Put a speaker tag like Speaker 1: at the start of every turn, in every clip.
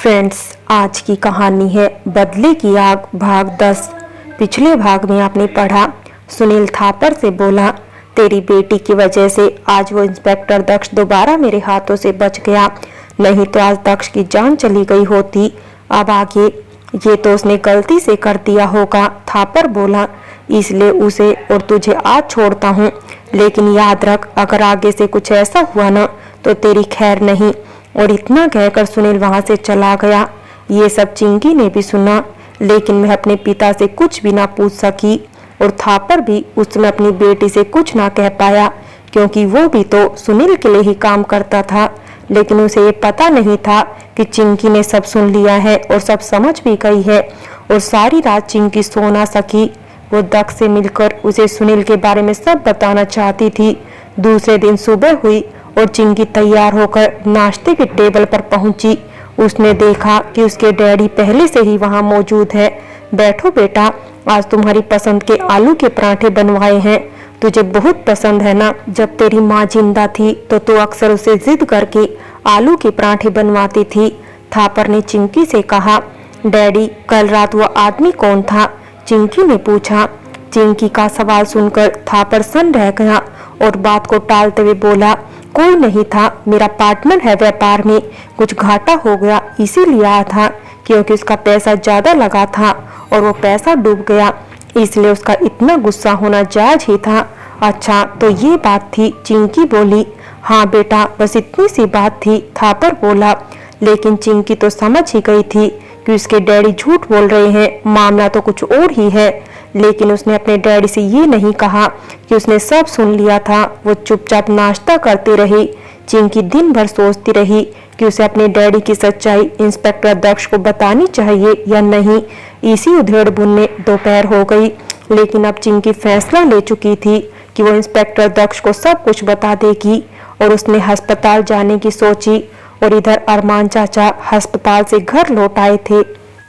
Speaker 1: Friends, आज की कहानी है बदले की आग भाग 10। पिछले भाग में आपने पढ़ा, सुनील थापर से बोला, तेरी बेटी की वजह से आज वो इंस्पेक्टर दक्ष दोबारा मेरे हाथों से बच गया, नहीं तो आज दक्ष की जान चली गई होती। अब आगे ये तो उसने गलती से कर दिया होगा, थापर बोला, इसलिए उसे और तुझे आज छोड़ता हूँ, लेकिन याद रख अगर आगे से कुछ ऐसा हुआ ना तो तेरी खैर नहीं। और इतना कहकर सुनील वहां से चला गया। ये सब चिंकी ने भी सुना, लेकिन वह अपने पिता से कुछ भी ना पूछ सकी और थापर भी उस समय अपनी बेटी से कुछ ना कह पाया, क्योंकि वो भी तो सुनील के लिए ही काम करता था। लेकिन उसे ये पता नहीं था कि चिंकी ने सब सुन लिया है और सब समझ भी गई है, और सारी रात चिंकी सो ना सकी। वो दक्ष से मिलकर उसे सुनील के बारे में सब बताना चाहती थी। दूसरे दिन सुबह हुई और चिंकी तैयार होकर नाश्ते की टेबल पर पहुंची। उसने देखा कि उसके डैडी पहले से ही वहां मौजूद है। बैठो बेटा, आज तुम्हारी पसंद के आलू के पराठे बनवाए हैं, तुझे बहुत पसंद है ना। जब तेरी माँ जिंदा थी तो तू अक्सर उसे जिद करके आलू के पराठे बनवाती थी। थापर ने चिंकी से कहा। डैडी, कल रात वो आदमी कौन था? चिंकी ने पूछा। चिंकी का सवाल सुनकर थापर सन रह गया और बात को टालते हुए बोला, कोई नहीं था, मेरा पार्टनर है व्यापार में, कुछ घाटा हो गया इसीलिए आया था, क्योंकि उसका पैसा ज्यादा लगा था और वो पैसा डूब गया, इसलिए उसका इतना गुस्सा होना जायज ही था। अच्छा, तो ये बात थी? चिंकी बोली। हाँ बेटा, बस इतनी सी बात थी, थापर बोला। लेकिन चिंकी तो समझ ही गई थी कि उसके डैडी झूठ बोल रहे हैं, मामला तो कुछ और ही है। लेकिन उसने अपने डैडी से ये नहीं कहा कि उसने सब सुन लिया था। वो चुपचाप नाश्ता करती रही। चिंकी दिन भर सोचती रही कि उसे अपने डैडी की सच्चाई इंस्पेक्टर दक्ष को बतानी चाहिए या नहीं। इसी उधेड़-बुन में दोपहर हो गई, लेकिन अब चिंकी फैसला ले चुकी थी कि वो इंस्पेक्टर दक्ष को सब कुछ बता देगी, और उसने अस्पताल जाने की सोची। और इधर अरमान चाचा अस्पताल से घर लौट आए थे।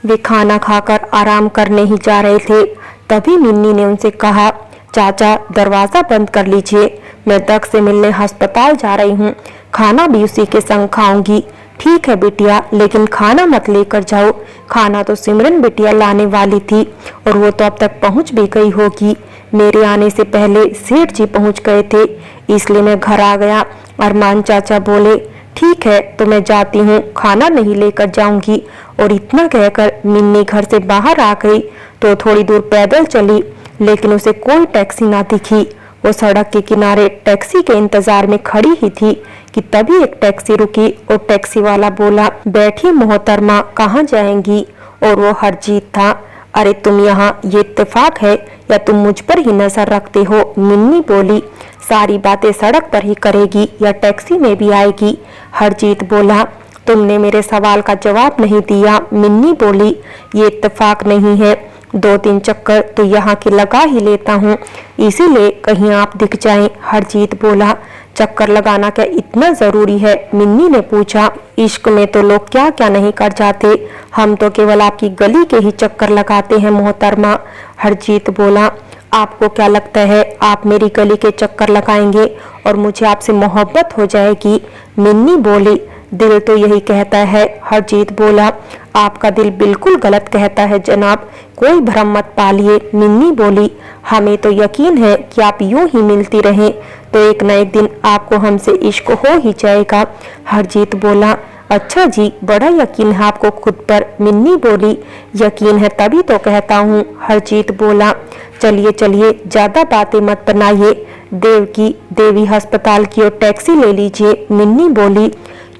Speaker 1: वे खाना खाकर आराम करने ही जा रहे थे, तभी मिन्नी ने उनसे कहा, चाचा दरवाजा बंद कर लीजिए, मैं दक्ष से मिलने अस्पताल जा रही हूँ, खाना भी उसी के संग खाऊंगी। ठीक है बिटिया, लेकिन खाना मत लेकर जाओ, खाना तो सिमरन बिटिया लाने वाली थी और वो तो अब तक पहुँच भी गई होगी। मेरे आने से पहले सेठ जी पहुँच गए थे, इसलिए मैं घर आ गया। अरमान चाचा बोले, ठीक है तो मैं जाती हूँ, खाना नहीं लेकर जाऊंगी। और इतना कहकर मिन्नी घर से बाहर आ गई तो थोड़ी दूर पैदल चली, लेकिन उसे कोई टैक्सी ना दिखी। वो सड़क के किनारे टैक्सी के इंतजार में खड़ी ही थी कि तभी एक टैक्सी रुकी और टैक्सी वाला बोला, बैठिए मोहतरमा, कहाँ जाएंगी? और वो हरजीत था। अरे तुम यहाँ, ये इत्तेफाक है या तुम मुझ पर ही नजर रखते हो? मिन्नी बोली। सारी बातें सड़क पर ही करेगी या टैक्सी में भी आएगी? हरजीत बोला। तुमने मेरे सवाल का जवाब नहीं दिया, मिन्नी बोली। ये इत्तेफाक नहीं है, 2-3 चक्कर तो यहाँ के लगा ही लेता हूँ, इसीलिए कहीं आप दिख जाएं। हरजीत बोला। चक्कर लगाना क्या इतना जरूरी है? मिन्नी ने पूछा। इश्क में तो लोग क्या क्या नहीं कर जाते, हम तो केवल आपकी गली के ही चक्कर लगाते हैं मोहतरमा। हरजीत बोला। आपको क्या लगता है आप मेरी गली के चक्कर लगाएंगे और मुझे आपसे मोहब्बत हो जाएगी? मिन्नी बोली। दिल तो यही कहता है। हरजीत बोला। आपका दिल बिल्कुल गलत कहता है जनाब, कोई भ्रम मत पालिए। मिन्नी बोली। हमें तो यकीन है कि आप यूं ही मिलती रहें तो एक न एक दिन आपको हमसे इश्क हो ही जाएगा। हरजीत बोला। अच्छा जी, बड़ा यकीन है आपको खुद पर। मिन्नी बोली। यकीन है तभी तो कहता हूँ। हरजीत बोला। चलिए चलिए, ज्यादा बातें मत बनाइए, देवी अस्पताल की ओर टैक्सी ले लीजिए। मिन्नी बोली।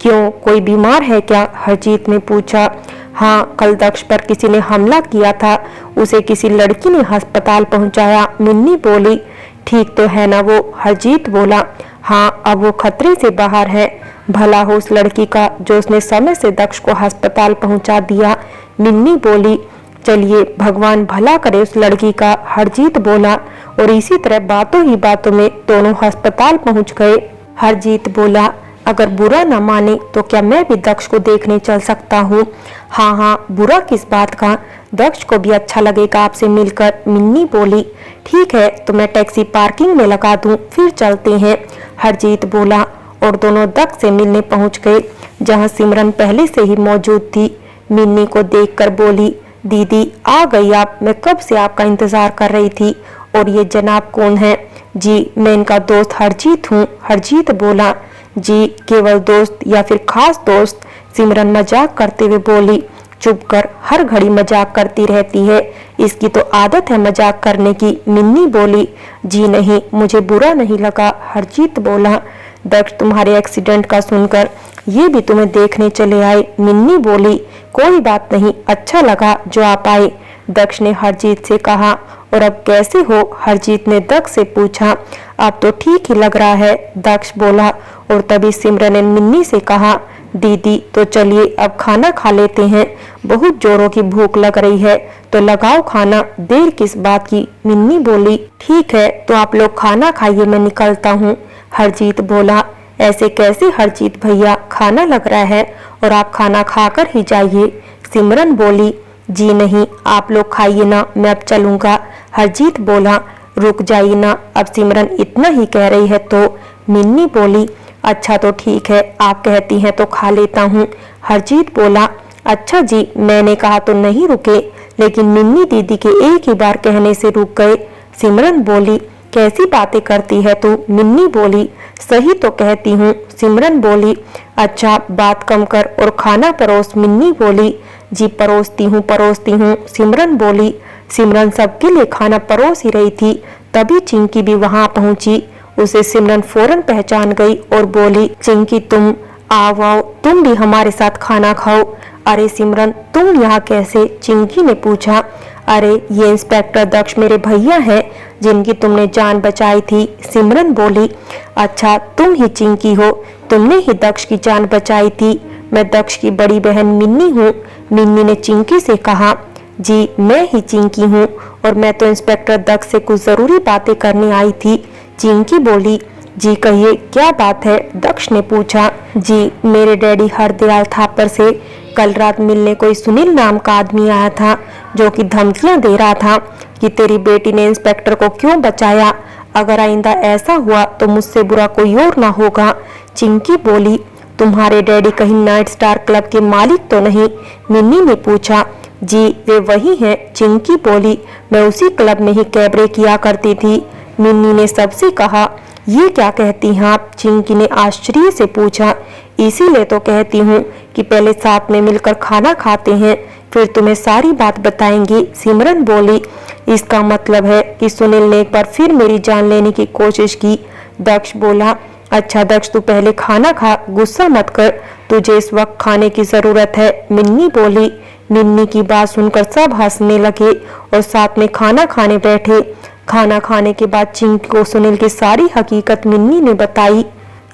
Speaker 1: क्यों, कोई बीमार है क्या? हरजीत ने पूछा। हाँ, कल दक्ष पर किसी ने हमला किया था, उसे किसी लड़की ने अस्पताल पहुंचाया। मिन्नी बोली। ठीक तो है ना वो? हरजीत बोला। हाँ, अब वो खतरे से बाहर है, भला हो उस लड़की का जो उसने समय से दक्ष को अस्पताल पहुंचा दिया। मिन्नी बोली। चलिए, भगवान भला करे उस लड़की का। हरजीत बोला। और इसी तरह बातों ही बातों में दोनों अस्पताल पहुंच गए। हरजीत बोला। अगर बुरा न माने तो क्या मैं भी दक्ष को देखने चल सकता हूँ? हाँ हाँ, बुरा किस बात का, दक्ष को भी अच्छा लगेगा आपसे मिलकर। मिन्नी बोली। ठीक है तो मैं टैक्सी पार्किंग में लगा दूं, फिर चलते हैं। हरजीत बोला। और दोनों दक्ष से मिलने पहुंच गए, जहां सिमरन पहले से ही मौजूद थी। मिन्नी को देखकर बोली, दीदी आ गई आप, मैं कब से आपका इंतजार कर रही थी। और ये जनाब कौन है? जी मैं इनका दोस्त हरजीत हूँ। हरजीत बोला, जी केवल दोस्त या फिर खास दोस्त? सिमरन मजाक करते हुए बोली, चुप कर, हर घड़ी मजाक करती रहती है, इसकी तो आदत है मजाक करने की। मिन्नी बोली, जी नहीं मुझे बुरा नहीं लगा। हरजीत बोला, दक्ष तुम्हारे एक्सीडेंट का सुनकर ये भी तुम्हें देखने चले आए। मिन्नी बोली, कोई बात नहीं, अच्छा लगा जो आप आए। दक्ष ने हरजीत से कहा, और अब कैसे हो? हरजीत ने दक्ष से पूछा। अब तो ठीक ही लग रहा है, दक्ष बोला। और तभी सिमरन ने मिन्नी से कहा, दीदी तो चलिए अब खाना खा लेते हैं, बहुत जोरों की भूख लग रही है, तो लगाओ खाना, देर किस बात की। मिन्नी बोली, ठीक है तो आप लोग खाना खाइए, मैं निकलता हूँ। हरजीत बोला, ऐसे कैसे हरजीत भैया, खाना लग रहा है और आप खाना खाकर ही जाइए। सिमरन बोली, जी नहीं आप लोग खाइए ना, मैं अब चलूंगा। हरजीत बोला, रुक जाइए ना, अब सिमरन इतना ही कह रही है तो। मिन्नी बोली, अच्छा तो ठीक है, आप कहती हैं तो खा लेता हूँ। हरजीत बोला, अच्छा जी, मैंने कहा तो नहीं रुके, लेकिन मिन्नी दीदी के एक ही बार कहने से रुक गए। सिमरन बोली, कैसी बातें करती है तू? मिन्नी बोली, सही तो कहती हूँ। सिमरन बोली, अच्छा बात कम कर और खाना परोस। मिन्नी बोली, जी परोसती हूँ। सिमरन बोली। सिमरन सबके लिए खाना परोस ही रही थी, तभी चिंकी भी वहां पहुंची। उसे सिमरन फौरन पहचान गई और बोली, चिंकी तुम आओ, तुम भी हमारे साथ खाना खाओ। अरे सिमरन तुम यहाँ कैसे? चिंकी ने पूछा। अरे ये इंस्पेक्टर दक्ष मेरे भैया हैं, जिनकी तुमने जान बचाई थी। सिमरन बोली, अच्छा तुम ही चिंकी हो, तुमने ही दक्ष की जान बचाई थी। मैं दक्ष की बड़ी बहन मिन्नी हूँ। मिन्नी ने चिंकी से कहा, जी मैं ही चिंकी हूँ, और मैं तो इंस्पेक्टर दक्ष से कुछ जरूरी बातें करने आई थी। चिंकी बोली, जी कहिए क्या बात है? दक्ष ने पूछा। जी मेरे डैडी हरदयाल थापर से कल रात मिलने कोई सुनील नाम का आदमी आया था, जो कि धमकियां दे रहा था कि तेरी बेटी ने इंस्पेक्टर को क्यों बचाया, अगर आइंदा ऐसा हुआ तो मुझसे बुरा कोई और ना होगा। चिंकी बोली, तुम्हारे डैडी कहीं नाइट स्टार क्लब के मालिक तो नहीं? मिन्नी ने पूछा। जी वे वही हैं। चिंकी बोली, मैं उसी क्लब में ही कैबरे किया करती थी। मिन्नी ने सबसे कहा, ये क्या कहती हैं आप? चिंकी ने आश्चर्य से पूछा। इसीलिए तो कहती हूँ कि पहले साथ में मिलकर खाना खाते हैं, फिर तुम्हें सारी बात बताएंगी। सिमरन बोली, इसका मतलब है कि सुनील ने एक बार फिर मेरी जान लेने की कोशिश की। दक्ष बोला, अच्छा दक्ष तू पहले खाना खा, गुस्सा मत कर, तुझे इस वक्त खाने की जरूरत है। मिन्नी बोली। मिन्नी की बात सुनकर सब हंसने लगे और साथ में खाना खाने बैठे। खाना खाने के बाद चिंकी को सुनील की सारी हकीकत मिन्नी ने बताई।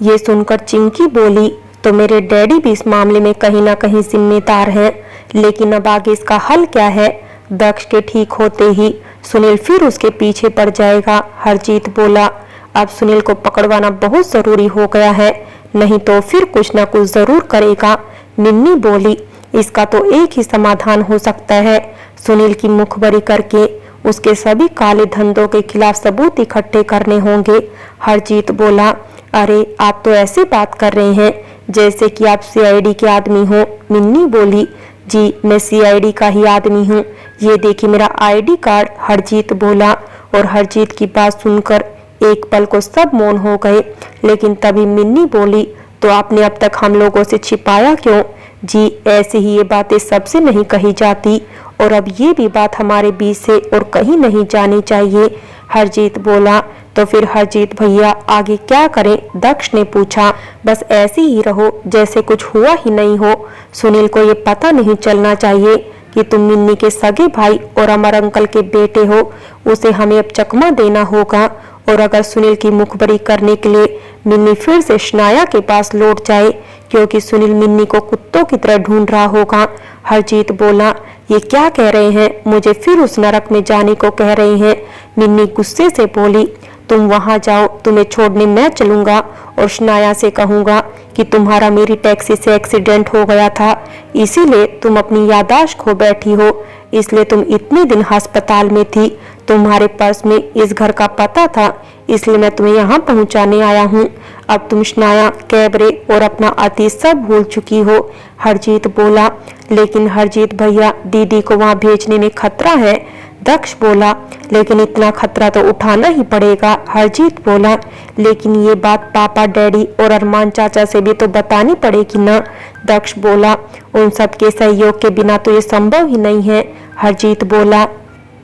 Speaker 1: ये सुनकर चिंकी बोली, तो मेरे डैडी भी इस मामले में कहीं ना कहीं जिम्मेदार हैं, लेकिन अब आगे इसका हल क्या है? दक्ष के ठीक होते ही सुनील फिर उसके पीछे पड़ जाएगा। हरजीत बोला, अब सुनील को पकड़वाना बहुत जरूरी हो गया है, नहीं तो फिर कुछ ना कुछ जरूर करेगा। मिन्नी बोली, इसका तो एक ही समाधान हो सकता है, सुनील की मुखबरी करके उसके सभी काले धंधों के खिलाफ सबूत इकट्ठे करने होंगे। हरजीत बोला, अरे आप तो ऐसे बात कर रहे हैं जैसे कि आप सीआईडी के आदमी हो। मिन्नी बोली, जी मैं सीआईडी का ही आदमी हूँ, ये देखिए मेरा आईडी कार्ड। हरजीत बोला। और हरजीत की बात सुनकर एक पल को सब मौन हो गए, लेकिन तभी मिन्नी बोली, तो आपने अब तक हम लोगों से छिपाया क्यों? जी ऐसे ही ये बातें सबसे नहीं कही जाती, और अब ये भी बात हमारे बीच से और कहीं नहीं जानी चाहिए। हरजीत बोला, तो फिर हरजीत भैया आगे क्या करें? दक्ष ने पूछा। बस ऐसे ही रहो जैसे कुछ हुआ ही नहीं हो। सुनील को ये पता नहीं चलना चाहिए कि तुम मिन्नी के सगे भाई और अमर अंकल के बेटे हो। उसे हमें अब चकमा देना होगा, और अगर सुनील की मुखबरी करने के लिए मिन्नी फिर से शनाया के पास लौट जाए, क्योंकि सुनील मिन्नी को कुत्तों की तरह ढूंढ रहा होगा। हरजीत बोला, ये क्या कह रहे हैं? मुझे फिर उस नरक में जाने को कह रहे हैं? मिन्नी गुस्से से बोली, तुम वहां जाओ, तुम्हें छोड़ने मैं चलूंगा और शनाया से कहूंगा कि तुम्हारा मेरी टैक्सी से एक्सीडेंट हो गया था, इसीलिए तुम अपनी याददाश्त खो बैठी हो, इसलिए तुम इतने दिन अस्पताल में थी। तुम्हारे पर्स में इस घर का पता था, इसलिए मैं तुम्हें यहाँ पहुँचाने आया हूँ। अब तुम शनाया, कैबरे और अपना अतीत सब भूल चुकी हो। हरजीत बोला। लेकिन हरजीत भैया, दीदी को वहाँ भेजने में खतरा है। दक्ष बोला। लेकिन इतना खतरा तो उठाना ही पड़ेगा। हरजीत बोला। लेकिन ये बात पापा, डैडी और अरमान चाचा से भी तो बतानी पड़ेगी ना। दक्ष बोला। उन सब के सहयोग के बिना तो ये संभव ही नहीं है। हरजीत बोला।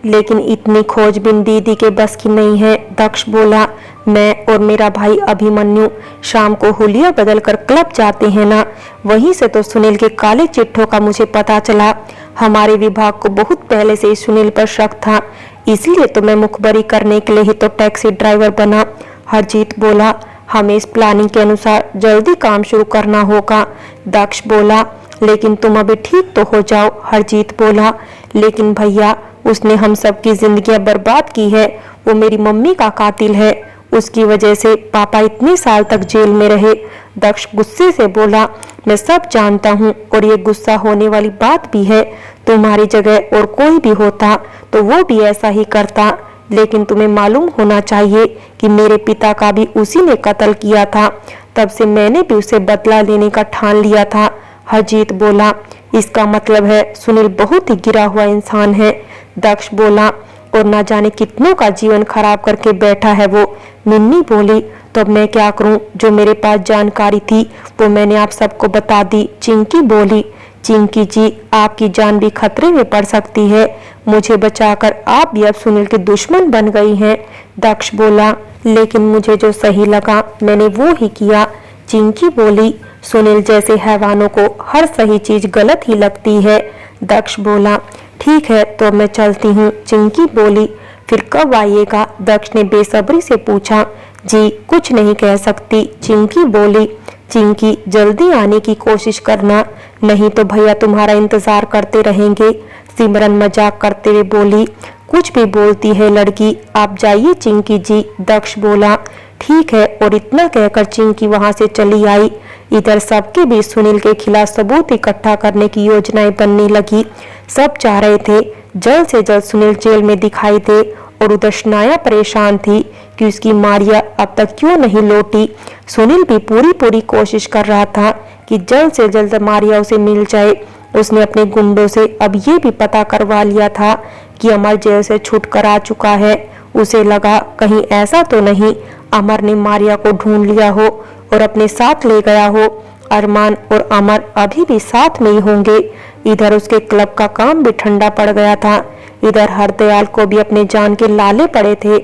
Speaker 1: लेकिन इतनी खोजबीन दीदी के बस की नहीं है। दक्ष बोला। मैं और मेरा भाई अभिमन्यु शाम को हुलिया बदलकर क्लब जाते हैं ना, वहीं से तो सुनील के काले चिट्ठों का मुझे पता चला। हमारे विभाग को बहुत पहले से सुनील पर शक था, इसलिए तो मैं मुखबरी करने के लिए ही तो टैक्सी ड्राइवर बना। हरजीत बोला। हमें इस प्लानिंग के अनुसार जल्दी काम शुरू करना होगा। दक्ष बोला। लेकिन तुम अभी ठीक तो हो जाओ। हरजीत बोला। लेकिन भैया, उसने हम सब की जिंदगियां बर्बाद की है। वो मेरी मम्मी का कातिल है। उसकी वजह से पापा इतने साल तक जेल में रहे। दक्ष गुस्से से बोला। मैं सब जानता हूँ और ये गुस्सा होने वाली बात भी है। तुम्हारी जगह और कोई भी होता तो वो भी ऐसा ही करता। लेकिन तुम्हें मालूम होना चाहिए कि मेरे पिता का भी उसी ने कत्ल किया था। तब से मैंने भी उसे बदला लेने का ठान लिया था। हरजीत बोला। इसका मतलब है सुनील बहुत ही गिरा हुआ इंसान है। दक्ष बोला। और ना जाने कितनों का जीवन खराब करके बैठा है वो। मिन्नी बोली। तो अब मैं क्या करूं? जो मेरे पास जानकारी थी वो मैंने आप सबको बता दी। चिंकी बोली। चिंकी जी, आपकी जान भी खतरे में पड़ सकती है। मुझे बचाकर आप भी अब सुनील के दुश्मन बन गई हैं। दक्ष बोला। लेकिन मुझे जो सही लगा मैंने वो ही किया। चिंकी बोली। सुनील जैसे हैवानों को हर सही चीज गलत ही लगती है। दक्ष बोला। ठीक है, तो मैं चलती हूँ। चिंकी बोली। फिर कब आइएगा? दक्ष ने बेसब्री से पूछा। जी कुछ नहीं कह सकती। चिंकी बोली। चिंकी, जल्दी आने की कोशिश करना, नहीं तो भैया तुम्हारा इंतजार करते रहेंगे। सिमरन मजाक करते हुए बोली। कुछ भी बोलती है लड़की, आप जाइए चिंकी जी। दक्ष बोला। ठीक है, और इतना कहकर चिंकी वहां से चली आई। इधर सबके बीच सुनील के खिलाफ सबूत इकट्ठा करने की योजनाएं बनने लगी। सब चाह रहे थे जल्द से जल्द सुनील जेल में दिखाई दे, और उधर शनाया परेशान थी कि उसकी मारिया अब तक क्यों नहीं लौटी। सुनील भी पूरी कोशिश कर रहा था कि जल्द से जल्द मारिया उसे मिल जाए। उसने अपने गुंडों से अब ये भी पता करवा लिया था कि अमर जेल से छूटकर आ चुका है। उसे लगा कहीं ऐसा तो नहीं अमर ने मारिया को ढूंढ लिया हो और अपने साथ ले गया हो। अरमान और अमर अभी भी साथ में ही होंगे। इधर उसके क्लब का काम भी ठंडा पड़ गया था। इधर हरदयाल को भी अपने जान के लाले पड़े थे।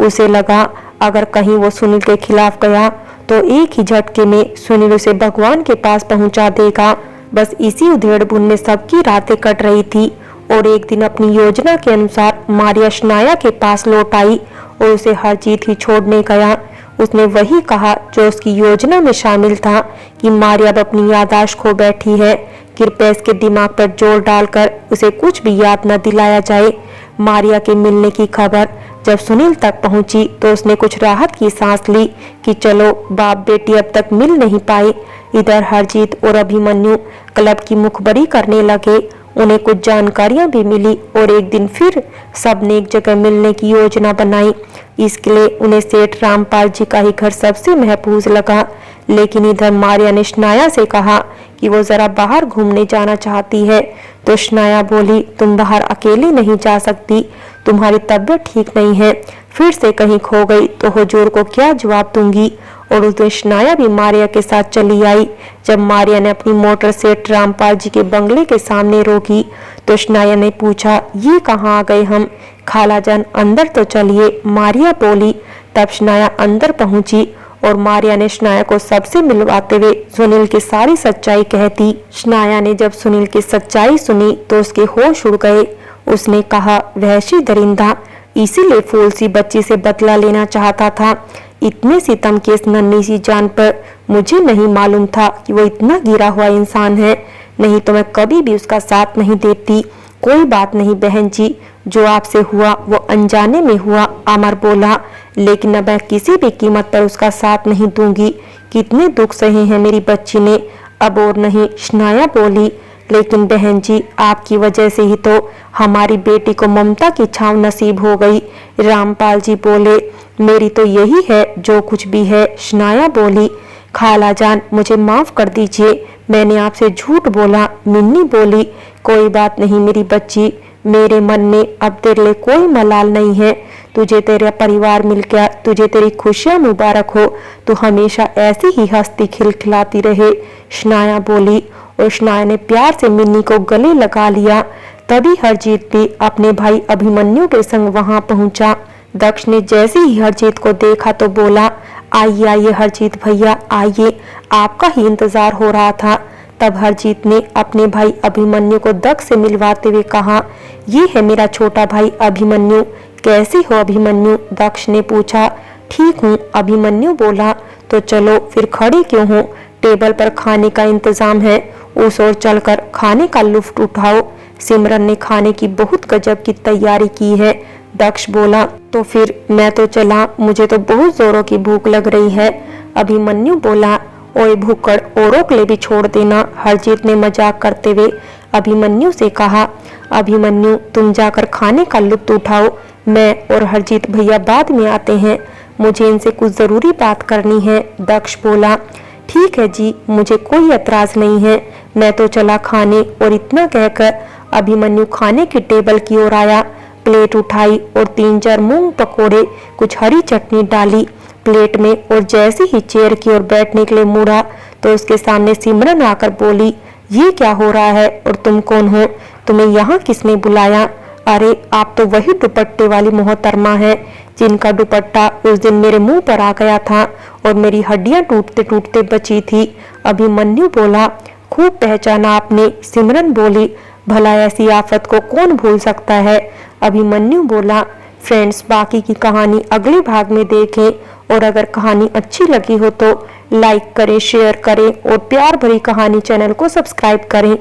Speaker 1: उसे लगा अगर कहीं वो सुनील के खिलाफ गया तो एक ही झटके में सुनील उसे भगवान के पास पहुंचा देगा। बस इसी उधेड़-बुन में सबकी रातें कट रही थी, और एक दिन अपनी योजना के अनुसार मारिया शनाया के पास लौट आई और उसे हरजीत ही छोड़ने गया। उसने वही कहा जो उसकी योजना में शामिल था कि मारिया अब अपनी याददाश्त खो बैठी है। कृपया इसके दिमाग पर जोर डालकर उसे कुछ भी याद न दिलाया जाए। मारिया के मिलने की खबर जब सुनील तक पहुंची तो उसने कुछ राहत की सांस ली कि चलो बाप बेटी अब तक मिल नहीं पाए। इधर हरजीत और अभिमन्यु क्लब की मुखबरी करने लगे। उन्हें कुछ जानकारियां भी मिली और एक दिन फिर सबने एक जगह मिलने की योजना बनाई। इसके लिए उन्हें सेठ रामपाल जी का ही घर सबसे महफूज लगा। लेकिन इधर मारिया ने शनाया से कहा कि वो जरा बाहर घूमने जाना चाहती है। तो शनाया बोली, तुम बाहर अकेली नहीं जा सकती, तुम्हारी तबीयत ठीक नहीं है, फिर से कहीं खो गई तो हुजूर को क्या जवाब दूंगी। और उस दिन शनाया भी मारिया के साथ चली आई। जब मारिया ने अपनी मोटर सेठ रामपाल जी के बंगले के सामने रोकी तो शनाया ने पूछा, ये कहाँ आ गए हम? खाला जान अंदर तो चलिए, मारिया बोली। तब शनाया अंदर पहुंची और मारिया ने शनाया को सबसे मिलवाते हुए सुनील की सारी सच्चाई कह दी। शनाया ने जब सुनील की सच्चाई सुनी तो उसके होश उड़ गए। उसने कहा, वहशी दरिंदा, इसीलिए फूल सी बच्ची से बदला लेना चाहता था। इतने सितम की इस नन्ही सी जान पर मुझे नहीं मालूम था कि वो इतना गिरा हुआ इंसान है, नहीं तो मैं कभी भी उसका साथ नहीं देती। कोई बात नहीं बहन जी, जो आपसे हुआ वो अनजाने में हुआ, अमर बोला, लेकिन अब मैं किसी भी कीमत पर उसका साथ नहीं दूंगी। कितने दुख सहे हैं मेरी बच्ची ने, अब और नहीं, शनाया बोली। लेकिन बहन जी, आपकी वजह से ही तो हमारी बेटी को ममता की छांव नसीब हो गई। रामपाल जी बोले, मेरी तो यही है जो कुछ भी है। शनाया बोली, खाला जान मुझे माफ कर दीजिए, मैंने आपसे झूठ बोला। मिन्नी बोली, कोई बात नहीं मेरी बच्ची, मेरे मन में अब तेरे लिए कोई मलाल नहीं है। तुझे तेरा परिवार मिल गया, तुझे तेरी खुशियां मुबारक हो, तू हमेशा ऐसी ही हंसती खिलखिलाती रहे। शनाया बोली और शनाया ने प्यार से मिन्नी को गले लगा लिया। तभी हरजीत भी अपने भाई अभिमन्यु के संग वहां पहुंचा। दक्ष ने जैसे ही हरजीत को देखा तो बोला, आइए आइए हरजीत भैया आइए, आपका ही इंतजार हो रहा था। तब हरजीत ने अपने भाई अभिमन्यु को दक्ष से मिलवाते हुए कहा, ये है मेरा छोटा भाई अभिमन्यु। कैसे हो अभिमन्यु? दक्ष ने पूछा। ठीक हूँ, अभिमन्यु बोला। तो चलो फिर खड़े क्यों हो, टेबल पर खाने का इंतजाम है, उस ओर चलकर खाने का लुत्फ उठाओ। सिमरन ने खाने की बहुत गजब की तैयारी की है। दक्ष बोला, तो फिर मैं तो चला, मुझे तो बहुत जोरों की भूख लग रही है। अभिमन्यु बोला, ओए भूखड़, औरों के लिए भी छोड़ देना। हरजीत ने मजाक करते हुए अभिमन्यु से कहा। अभिमन्यु, तुम जाकर खाने का लुत्फ उठाओ, मैं और हरजीत भैया बाद में आते हैं, मुझे इनसे कुछ जरूरी बात करनी है। दक्ष बोला, ठीक है जी, मुझे कोई एतराज नहीं है, मैं तो चला खाने। और इतना कहकर अभिमन्यु खाने की टेबल की ओर आया। प्लेट उठाई और 3-4 मूंग पकोड़े, कुछ हरी चटनी डाली प्लेट में, और जैसे ही चेयर की ओर बैठने के लिए मुड़ा तो उसके सामने सिमरन आकर बोली, ये क्या हो रहा है और तुम कौन हो? तुम्हें यहाँ किसने बुलाया? अरे आप तो वही दुपट्टे वाली मोहतरमा है जिनका दुपट्टा उस दिन मेरे मुंह पर आ गया था और मेरी हड्डियां टूटते टूटते बची थी। अभिमन्यु बोला, खूब पहचाना आपने। सिमरन बोली, भला ऐसी आफत को कौन भूल सकता है? अभिमन्यु बोला, फ्रेंड्स, बाकी की कहानी अगले भाग में देखें और अगर कहानी अच्छी लगी हो तो लाइक करें, शेयर करें और प्यार भरी कहानी चैनल को सब्सक्राइब करें।